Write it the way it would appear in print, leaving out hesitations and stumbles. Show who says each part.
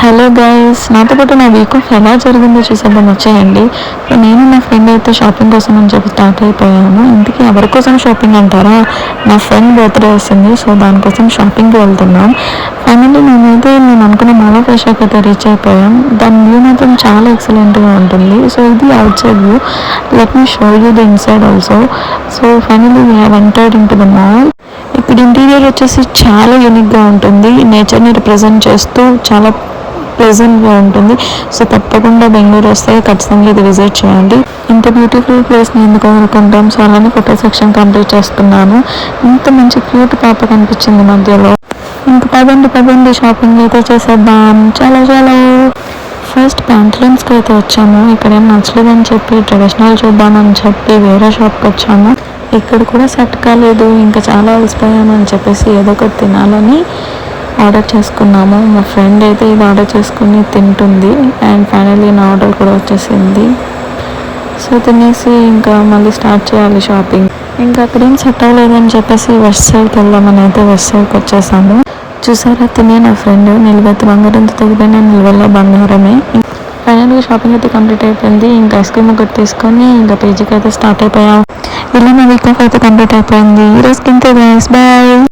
Speaker 1: Hello guys, నాతో పాటు నా వీక్ ఆఫ్ ఎలా జరిగిందో చూసేద్దాం వచ్చేయండి. నేను నా ఫ్రెండ్ అయితే షాపింగ్ కోసం అని చెప్పి స్టార్ట్ అయిపోయాను. ఇందుకే ఎవరి కోసం షాపింగ్ అంటారా, నా ఫ్రెండ్ బర్త్డే వస్తుంది, సో దానికోసం షాపింగ్కి వెళ్తున్నాం. ఫైనల్లీ నేను అనుకున్న మాల్ ఆఫ్ ఏషియాకి అయితే రీచ్ అయిపోయాం. దాని వ్యూ మాత్రం చాలా ఎక్సలెంట్గా ఉంటుంది. సో ఇది out side view, let me show you the inside also. So finally we have entered in to the mall. ఇక్కడ ఇంటీరియర్ వచ్చేసి చాలా యూనిక్గా ఉంటుంది, నేచర్ని రిప్రజెంట్ చేస్తూ చాలా ప్లెజెంట్గా ఉంటుంది. సో తప్పకుండా బెంగళూరు వస్తే ఖచ్చితంగా ఇది విజిట్ చేయండి. ఇంత బ్యూటిఫుల్ ప్లేస్ని ఎందుకు అనుకుంటాం. సో అలానే ఫోటో సెక్షన్ కంప్లీట్ చేస్తున్నాను. ఇంత మంచి క్యూట్ పాప కనిపించింది మధ్యలో. ఇంక పదండి షాపింగ్ అయితే చేసేద్దాం. చాలా ఫస్ట్ ప్యాంట్లూన్స్కి అయితే వచ్చాము. ఇక్కడ ఏం నచ్చలేదని చెప్పి ట్రెడిషనల్ చూద్దామని చెప్పి వేరే షాప్కి వచ్చాము. ఇక్కడ కూడా సెట్ కాలేదు, ఇంకా చాలా అలసిపోయామని చెప్పేసి ఏదో ఒకటి తినాలని ఆర్డర్ చేసుకున్నాము. మా ఫ్రెండ్ అయితే ఇది ఆర్డర్ చేసుకుని తింటుంది. అండ్ ఫైనల్లీ నా ఆర్డర్ కూడా వచ్చేసింది. సో తినేసి ఇంకా మళ్ళీ స్టార్ట్ చేయాలి షాపింగ్. ఇంకా అక్కడేం సెట్ అవ్వలేదని చెప్పేసి వెస్ట్ సైడ్కి వెళ్దామని అయితే వెస్ట్ సైడ్కి వచ్చేసాము. చూసారా, తినే నా ఫ్రెండ్ నిలువెత్తి బంగారంతో తగ్గిపోయిన నిలువెల్ల బంగారమే. ఫైనల్గా షాపింగ్ అయితే కంప్లీట్ అయిపోయింది. ఇంకా ఐస్ క్రీమ్ ఒకటి తీసుకొని ఇంకా పేజీకి అయితే స్టార్ట్ అయిపోయాం. ఇలా నా వీక్ ఆఫ్ అయితే కంప్లీట్ అయిపోయింది. ఈ రోజుకి ఇంతే గైస్, బాయ్.